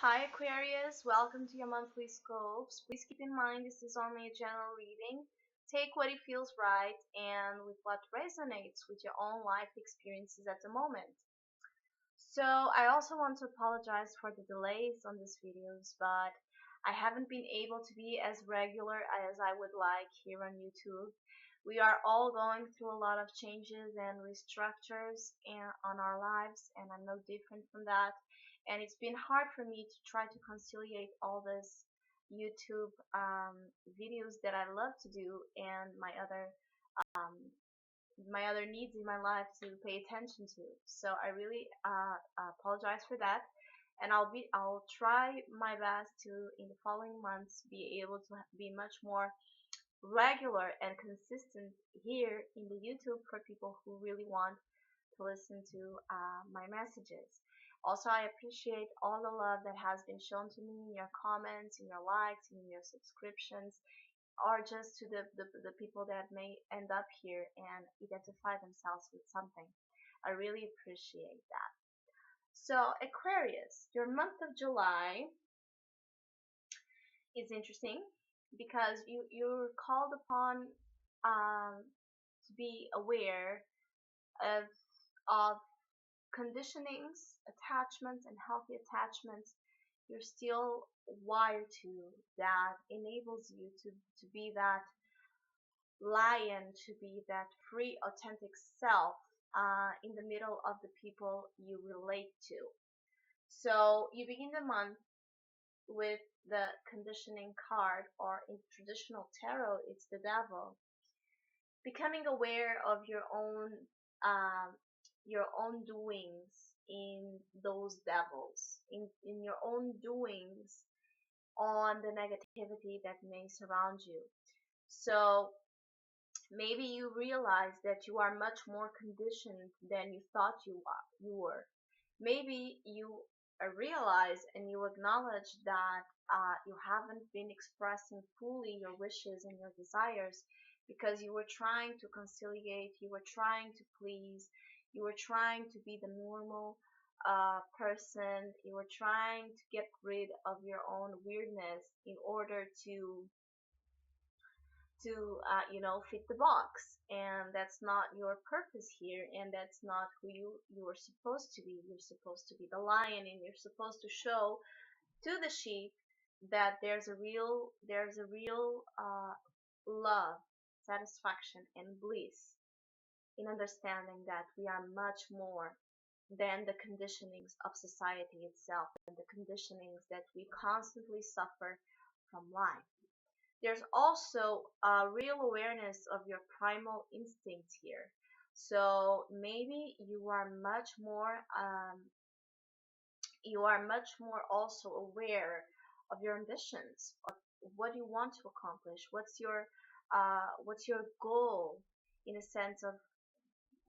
Hi Aquarius, welcome to your monthly scopes. Please keep in mind this is only a general reading. Take what it feels right and with what resonates with your own life experiences at the moment. So I also want to apologize for the delays on these videos, but I haven't been able to be as regular as I would like here on YouTube. We are all going through a lot of changes and restructures on our lives, and I'm no different from that. And it's been hard for me to try to conciliate all this YouTube videos that I love to do and um, my other needs in my life to pay attention to. So I really apologize for that, and I'll try my best to in the following months be able to be much more regular and consistent here in the YouTube for people who really want to listen to my messages. Also, I appreciate all the love that has been shown to me in your comments, in your likes, in your subscriptions, or just to the people that may end up here and identify themselves with something. I really appreciate that. So, Aquarius, your month of July is interesting because you're called upon to be aware of of conditionings, attachments, and healthy attachments you're still wired to that enables you to be that lion, to be that free, authentic self in the middle of the people you relate to. So you begin the month with the conditioning card, or in traditional tarot, it's the devil. Becoming aware of um, your own doings in those devils, in your own doings on the negativity that may surround you. So maybe you realize that you are much more conditioned than you thought you were. Maybe you realize and you acknowledge that you haven't been expressing fully your wishes and your desires because you were trying to conciliate, you were trying to please, you were trying to be the normal person, you were trying to get rid of your own weirdness in order to fit the box, and that's not your purpose here, and that's not who you are supposed to be. You're supposed to be the lion, and you're supposed to show to the sheep that there's a real love, satisfaction, and bliss in understanding that we are much more than the conditionings of society itself and the conditionings that we constantly suffer from life. There's also a real awareness of your primal instincts here. So maybe you are much more also aware of your ambitions, of what you want to accomplish, what's your goal, in a sense of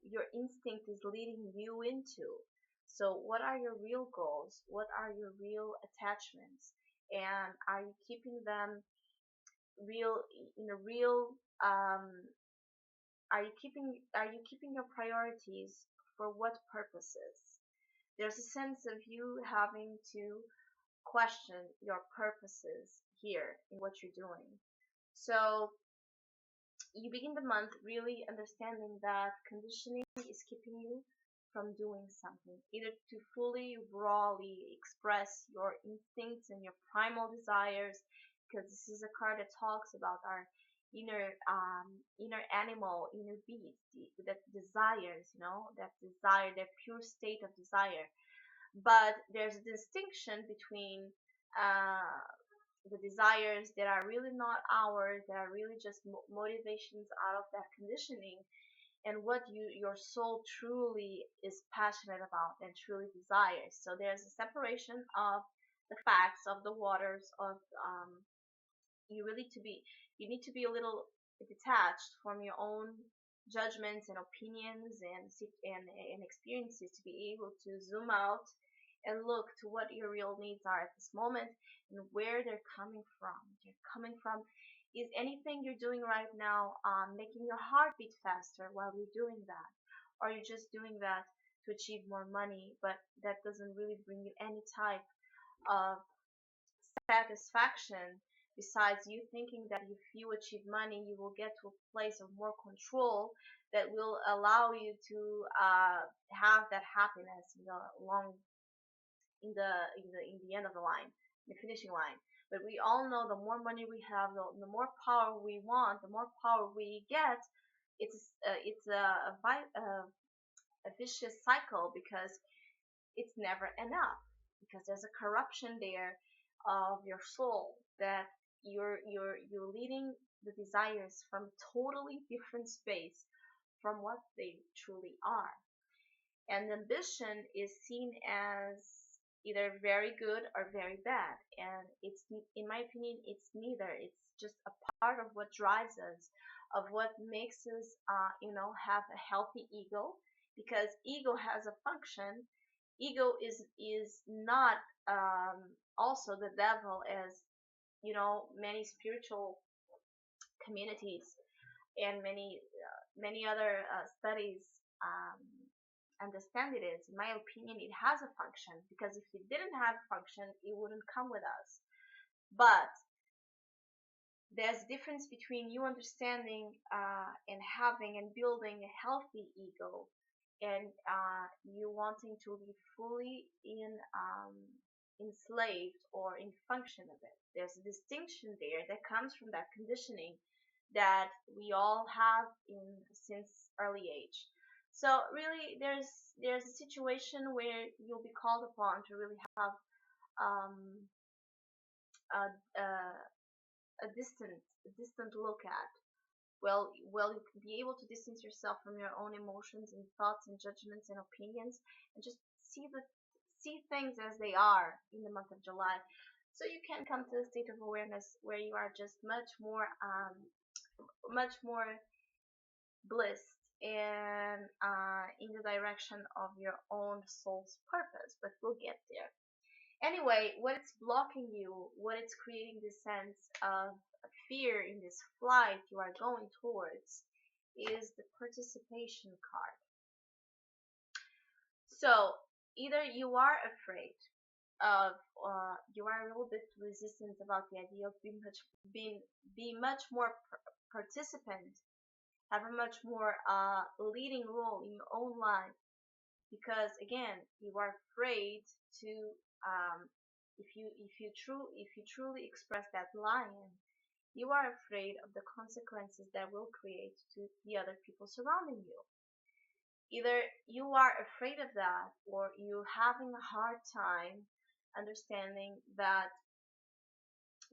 your instinct is leading you into. So what are your real goals? What are your real attachments? And are you keeping them real in a real are you keeping your priorities for what purposes? There's a sense of you having to question your purposes here in what you're doing. So you begin the month really understanding that conditioning is keeping you from doing something, either to fully, rawly express your instincts and your primal desires, because this is a card that talks about our inner animal, inner beast, that desires, that desire, that pure state of desire. But there's a distinction between uh, the desires that are really not ours, that are really just motivations out of that conditioning, and what your soul truly is passionate about and truly desires. So there's a separation of the facts, of the waters, of you really to be you need to be a little detached from your own judgments and opinions and experiences to be able to zoom out and look to what your real needs are at this moment and where they're coming from. Is anything you're doing right now making your heart beat faster while you're doing that? Or are you just doing that to achieve more money, but that doesn't really bring you any type of satisfaction, besides you thinking that if you achieve money you will get to a place of more control that will allow you to have that happiness in the long in the end of the line, the finishing line. But we all know the more money we have, the more power we want, the more power we get. It's a vicious cycle because it's never enough, because there's a corruption there of your soul, that you're leading the desires from a totally different space from what they truly are. And ambition is seen as either very good or very bad, and it's, in my opinion, it's neither. It's just a part of what drives us, of what makes us have a healthy ego, because ego has a function. Ego is not also the devil, as many spiritual communities and many other studies um, understand it is. In my opinion, it has a function, because if it didn't have a function, it wouldn't come with us. But there's a difference between you understanding and having and building a healthy ego, and you wanting to be fully enslaved or in function of it. There's a distinction there that comes from that conditioning that we all have in since early age. So really, there's a situation where you'll be called upon to really have um, a, a, a distant look at. Well, you can be able to distance yourself from your own emotions and thoughts and judgments and opinions, and just see things as they are in the month of July. So you can come to a state of awareness where you are just much more blissed and in the direction of your own soul's purpose. But we'll get there. Anyway, what it's blocking you, what it's creating this sense of fear in this flight you are going towards, is the participation card. So either you are afraid of, you are a little bit resistant about the idea of being much more participant, have a much more leading role in your own life, because again you are afraid to, um, if you truly express that lion, you are afraid of the consequences that will create to the other people surrounding you. Either you are afraid of that, or you having a hard time understanding that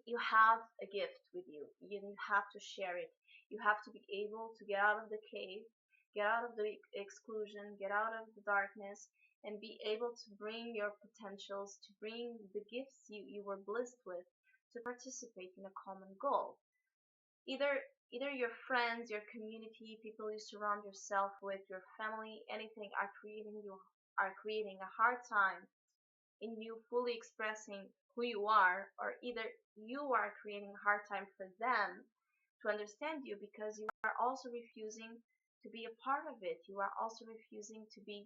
you have a gift with you. You have to share it. You have to be able to get out of the cave, get out of the exclusion, get out of the darkness, and be able to bring your potentials, to bring the gifts you were blessed with, to participate in a common goal. Either your friends, your community, people you surround yourself with, your family, anything are creating a hard time in you fully expressing who you are, or either you are creating a hard time for them to understand you, because you are also refusing to be a part of it. You are also refusing to be,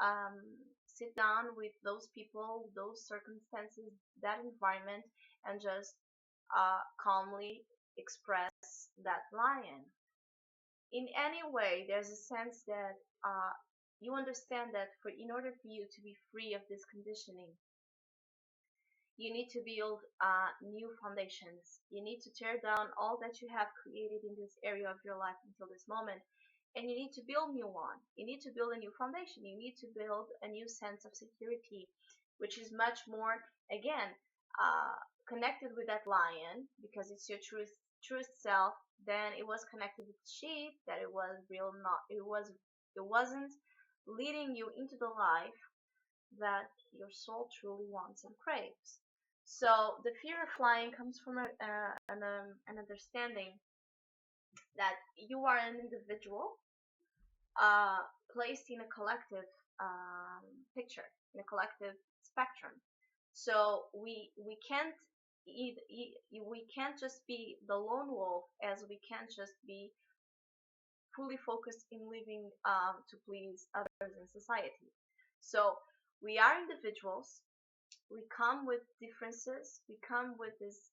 um, sit down with those people, those circumstances, that environment, and just calmly express that lion. In any way, there's a sense that you understand that in order for you to be free of this conditioning, you need to build new foundations. You need to tear down all that you have created in this area of your life until this moment, and you need to build new one. You need to build a new foundation. You need to build a new sense of security, which is much more, again, uh, connected with that lion, because it's your truest self. Then it was connected with sheep, that it was real, not it wasn't leading you into the life that your soul truly wants and craves. So the fear of flying comes from an understanding that you are an individual uh, placed in a collective um, picture, in a collective spectrum. So we can't just be the lone wolf, as we can't just be fully focused in living to please others in society. So we are individuals, We come with differences, we come with this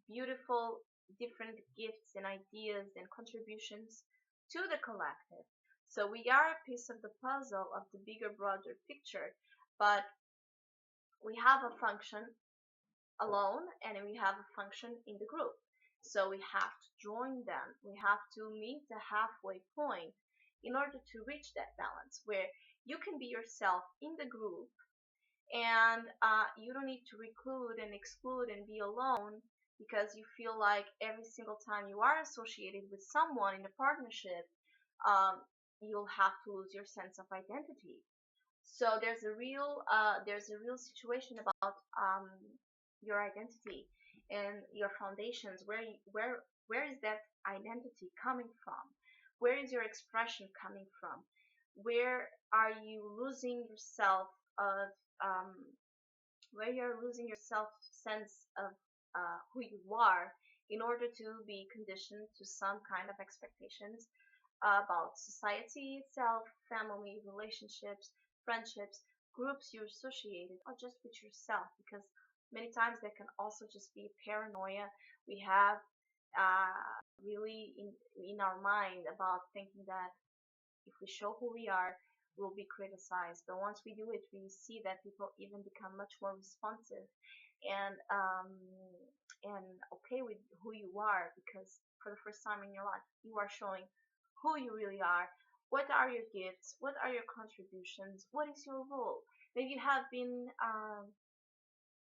beautiful different gifts and ideas and contributions to the collective. So we are a piece of the puzzle of the bigger, broader picture, but we have a function alone and we have a function in the group. So we have to join them. We have to meet the halfway point in order to reach that balance where you can be yourself in the group, and you don't need to reclude and exclude and be alone because you feel like every single time you are associated with someone in a partnership, um, you'll have to lose your sense of identity. So there's a real situation about your identity and your foundations. Where is that identity coming from? Where is your expression coming from? Where are you losing yourself of um, where you're losing your self sense of who you are in order to be conditioned to some kind of expectations about society itself, family, relationships, friendships, groups you're associated, or just with yourself. Because many times there can also just be paranoia we have really in our mind about thinking that if we show who we are, we'll be criticized. But once we do it, we see that people even become much more responsive and okay with who you are, because for the first time in your life, you are showing who you really are. What are your gifts? What are your contributions? What is your role? Maybe you have been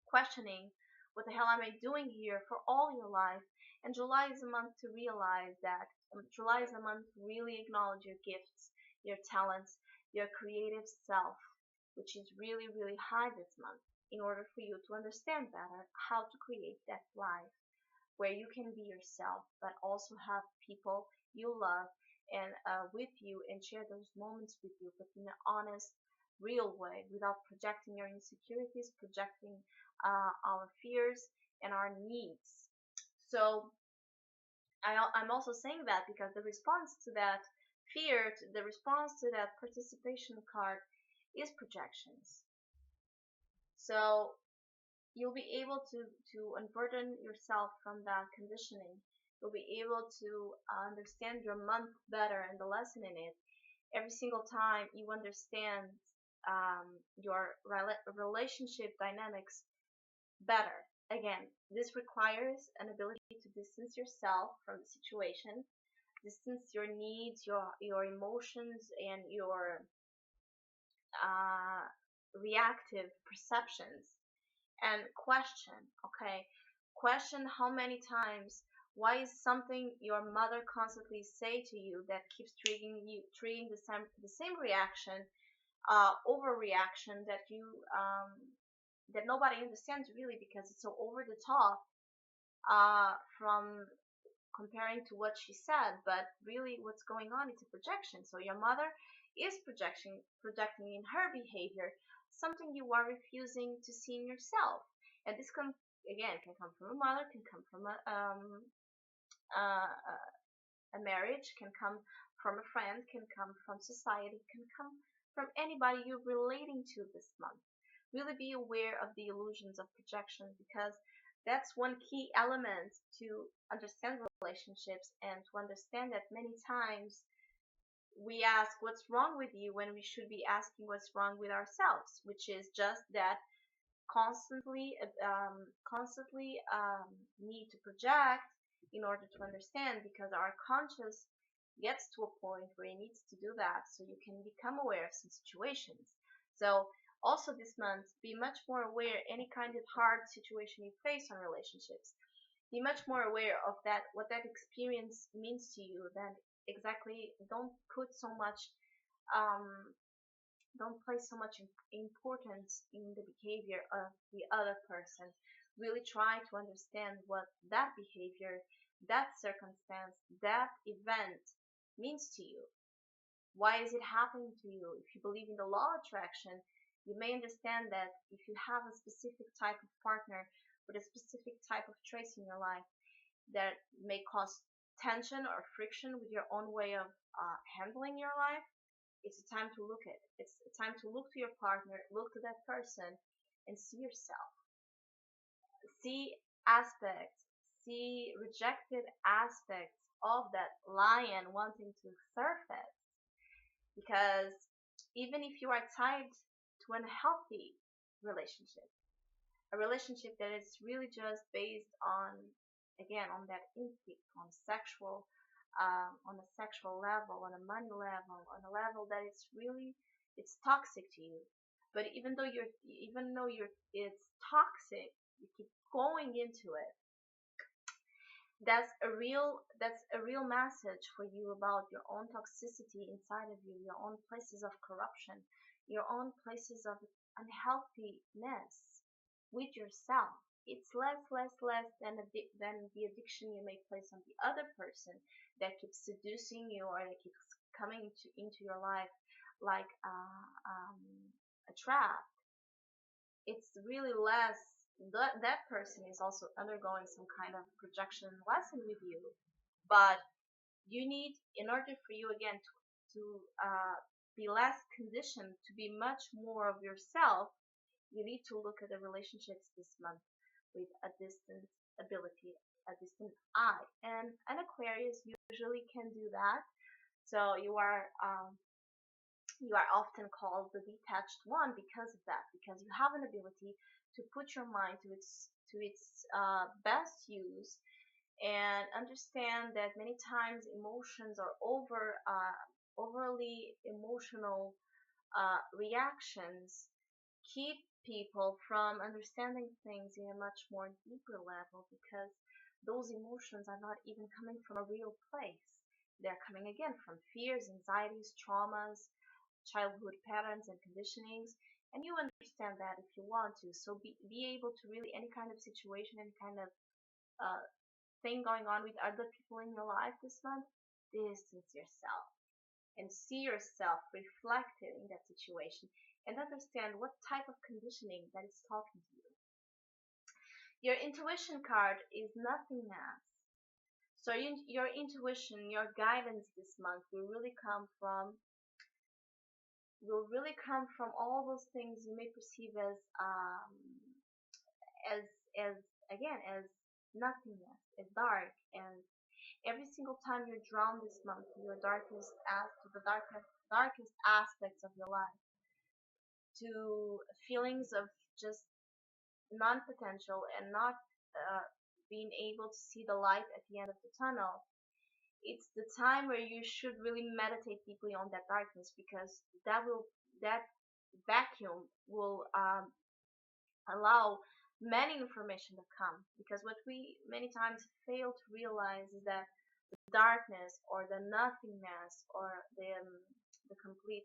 questioning, what the hell am I doing here for all your life? And July is a month to realize that. July is a month to really acknowledge your gifts, your talents, your creative self, which is really, really high this month, in order for you to understand better how to create that life where you can be yourself, but also have people you love and with you and share those moments with you, but in an honest, real way, without projecting your insecurities, projecting our fears and our needs. So I'm also saying that because the response to that fear, the response to that participation card is projections. So you'll be able to unburden yourself from that conditioning. You'll be able to understand your month better and the lesson in it. Every single time you understand your relationship dynamics better. Again, this requires an ability to distance yourself from the situation, distance your needs, your emotions, and your uh, reactive perceptions, and question. Okay, question how many times. Why is something your mother constantly say to you that keeps triggering the same reaction, overreaction that you that nobody understands really because it's so over the top from comparing to what she said, but really what's going on is a projection. So your mother is projecting in her behavior something you are refusing to see in yourself. And this can come from a mother, can come from uh, a marriage, can come from a friend, can come from society, can come from anybody you're relating to this month. Really be aware of the illusions of projection, because that's one key element to understand relationships and to understand that many times we ask what's wrong with you when we should be asking what's wrong with ourselves, which is just that constantly need to project in order to understand, because our conscious gets to a point where it needs to do that so you can become aware of some situations. So also this month, be much more aware any kind of hard situation you face on relationships. Be much more aware of that, what that experience means to you. Then exactly, um, don't place so much importance in the behavior of the other person. Really try to understand what that behavior, that circumstance, that event means to you. Why is it happening to you? If you believe in the law of attraction, you may understand that if you have a specific type of partner with a specific type of traits in your life that may cause tension or friction with your own way of handling your life, it's a time to look at. It's a time to look to your partner, look to that person, and see yourself. see aspects, see rejected aspects of that lion wanting to surface. Because even if you are tied to an healthy relationship, a relationship that is really just based on, again, on that instinct, on a sexual level, on a money level, on a level that is really, it's toxic to you. But even though it's toxic, you keep going into it. That's a real message for you about your own toxicity inside of you, your own places of corruption, your own places of unhealthiness with yourself. It's less than the addiction you may place on the other person that keeps seducing you or that keeps coming into your life like a trap. It's really less. That person is also undergoing some kind of projection lesson with you, but you need, in order for you again to be less conditioned, to be much more of yourself, you need to look at the relationships this month with a distant ability, a distant eye. And an Aquarius usually can do that. So you are often called the detached one because of that, because you have an ability to put your mind to its best use and understand that many times emotions are overly emotional reactions keep people from understanding things in a much more deeper level, because those emotions are not even coming from a real place. They're coming again from fears, anxieties, traumas, childhood patterns and conditionings, and you understand that if you want to. So be able to really, any kind of situation, any kind of uh, thing going on with other people in your life this month, distance yourself and see yourself reflected in that situation and understand what type of conditioning that is talking to you. Your intuition card is nothingness. So your intuition, your guidance this month will really come from all those things you may perceive as as again as nothingness, as dark, and every single time you're drawn this month to your darkest aspects of your life, to feelings of just non-potential and not being able to see the light at the end of the tunnel, it's the time where you should really meditate deeply on that darkness, because that vacuum will allow many information to come. Because what we many times fail to realize is that the darkness or the nothingness or the complete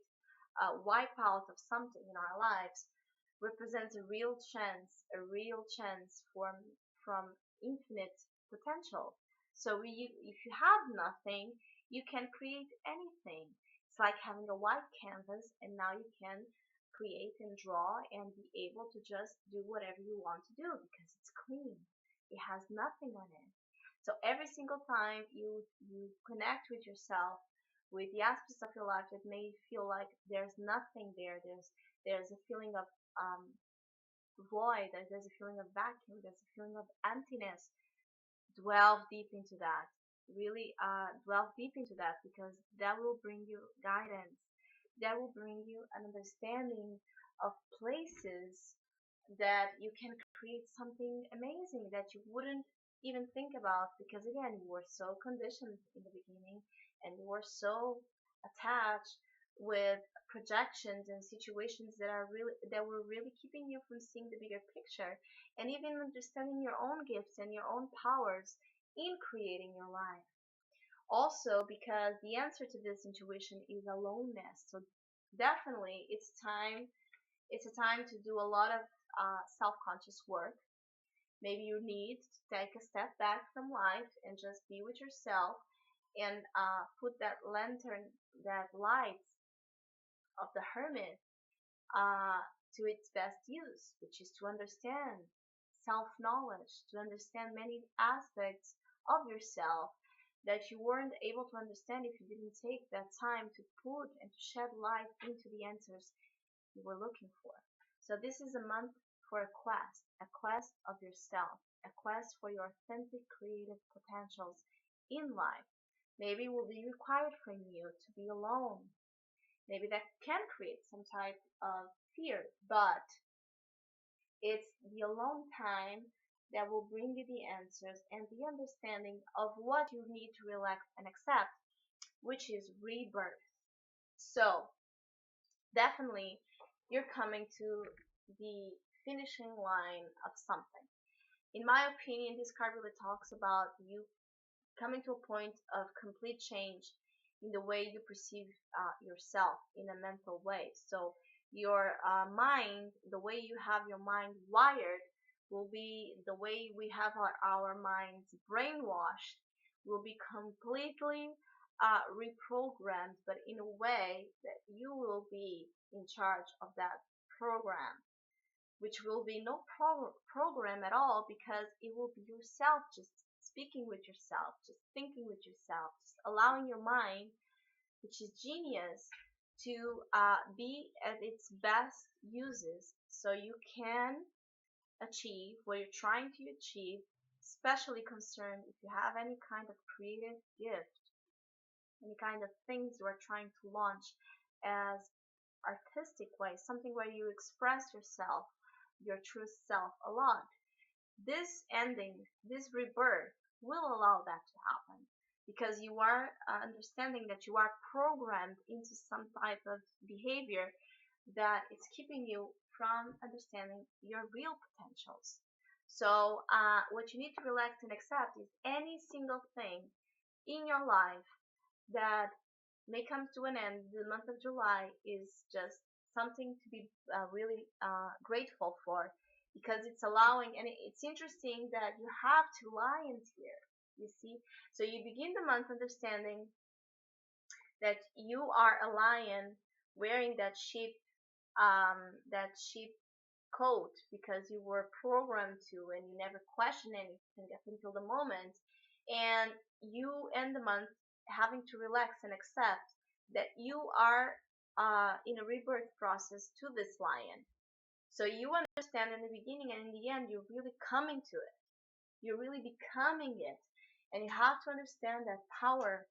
wipeout of something in our lives represents a real chance from infinite potential. So if you have nothing, you can create anything. It's like having a white canvas, and now you can create and draw and be able to just do whatever you want to do because it's clean. It has nothing on it. So every single time you connect with yourself, with the aspects of your life that may feel like there's nothing there, there's a feeling of void, there's a feeling of vacuum, there's a feeling of emptiness, delve deep into that. Really delve deep into that, because that will bring you guidance. That will bring you an understanding of places that you can create something amazing that you wouldn't even think about, because again, you were so conditioned in the beginning and you were so attached with projections and situations that were really keeping you from seeing the bigger picture and even understanding your own gifts and your own powers in creating your life. Also, because the answer to this intuition is aloneness. So definitely it's a time to do a lot of self-conscious work. Maybe you need to take a step back from life and just be with yourself and put that lantern, that light of the hermit to its best use, which is to understand self-knowledge, to understand many aspects of yourself that you weren't able to understand if you didn't take that time to put and to shed light into the answers you were looking for. So this is a month for a quest of yourself, a quest for your authentic creative potentials in life. Maybe it will be required from you to be alone. Maybe that can create some type of fear, but it's the alone time that will bring you the answers and the understanding of what you need to relax and accept, which is rebirth. So, definitely, you're coming to the finishing line of something. In my opinion, this card really talks about you coming to a point of complete change in the way you perceive yourself in a mental way. So your mind, the way you have your mind wired, will be the way we have our minds brainwashed, will be completely reprogrammed, but in a way that you will be in charge of that program, which will be no program at all, because it will be yourself just speaking with yourself, just thinking with yourself, just allowing your mind, which is genius, to be at its best uses so you can achieve what you're trying to achieve, especially concerned if you have any kind of creative gift, any kind of things you are trying to launch as artistic way, something where you express yourself, your true self a lot. This ending, this rebirth will allow that to happen, because you are understanding that you are programmed into some type of behavior that it's keeping you from understanding your real potentials. So what you need to relax and accept is any single thing in your life that may come to an end. The month of July is just something to be really grateful for, because it's allowing, and it's interesting that you have two lions here, you see. So you begin the month understanding that you are a lion wearing that sheep coat because you were programmed to, and you never question anything up until the moment, and you end the month having to relax and accept that you are in a rebirth process to this lion. So you understand in the beginning, and in the end you're really coming to it, you're really becoming it. And you have to understand that power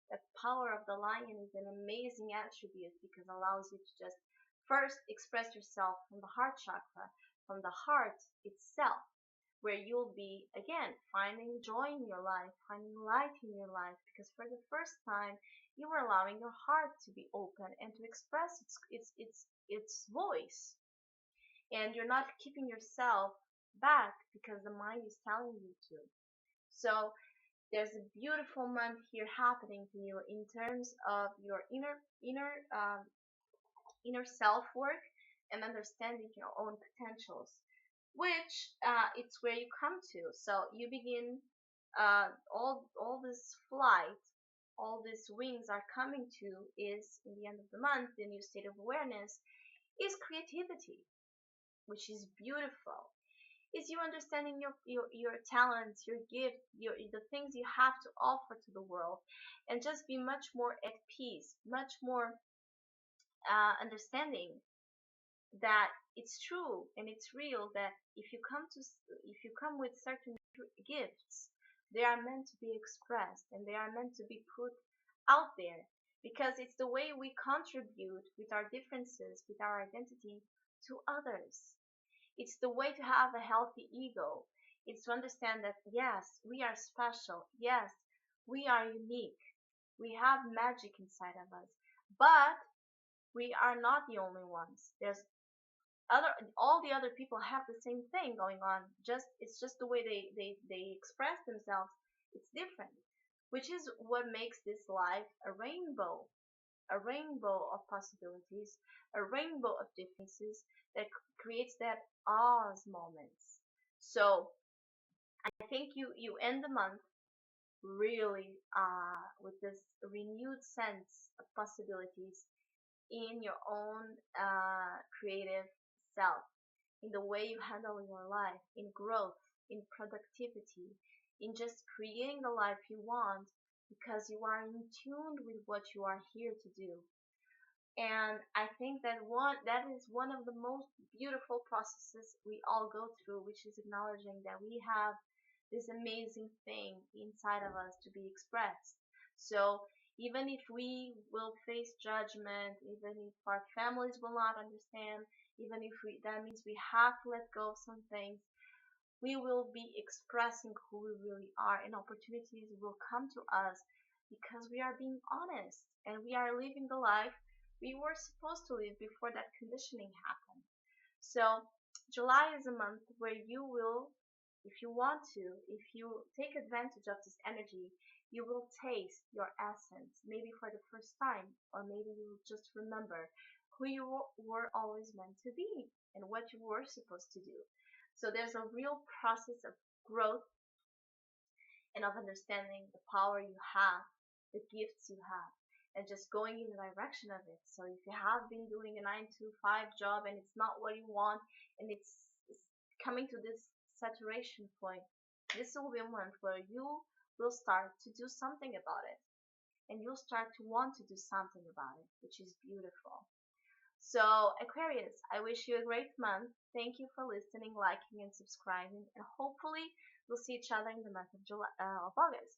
of the lion is an amazing attribute, because it allows you to just first express yourself from the heart chakra, from the heart itself, where you'll be again finding joy in your life, finding light in your life, because for the first time you are allowing your heart to be open and to express its voice, and you're not keeping yourself back because the mind is telling you to. So there's a beautiful month here happening to you in terms of your inner self work and understanding your own potentials, which it's where you come to. So you begin all this flight, all these wings are coming to is in the end of the month. The new state of awareness is creativity, which is beautiful. Is you understanding your talents, your gift, the things you have to offer to the world, and just be much more at peace, much more understanding that it's true and it's real, that if you come with certain gifts, they are meant to be expressed and they are meant to be put out there, because it's the way we contribute with our differences, with our identity, to others. It's the way to have a healthy ego. It's to understand that yes, we are special, yes, we are unique, we have magic inside of us, but we are not the only ones. There's all the other people have the same thing going on, just it's just the way they express themselves, it's different, which is what makes this life a rainbow of possibilities, a rainbow of differences that creates that awes moments. So I think you end the month really with this renewed sense of possibilities in your own creative self, in the way you handle your life, in growth, in productivity, in just creating the life you want, because you are in tune with what you are here to do. And I think that is one of the most beautiful processes we all go through, which is acknowledging that we have this amazing thing inside of us to be expressed. So even if we will face judgment, even if our families will not understand, even if that means we have to let go of some things, we will be expressing who we really are, and opportunities will come to us because we are being honest and we are living the life we were supposed to live before that conditioning happened. So July is a month where you will, if you want to, if you take advantage of this energy, you will taste your essence, maybe for the first time, or maybe you will just remember who you were always meant to be and what you were supposed to do. So there's a real process of growth and of understanding the power you have, the gifts you have, and just going in the direction of it. So if you have been doing a 9 to 5 job and it's not what you want, and it's coming to this saturation point, this will be a month where you will start to do something about it, and you'll start to want to do something about it, which is beautiful. So, Aquarius, I wish you a great month. Thank you for listening, liking, and subscribing. And hopefully, we'll see each other in the month of August.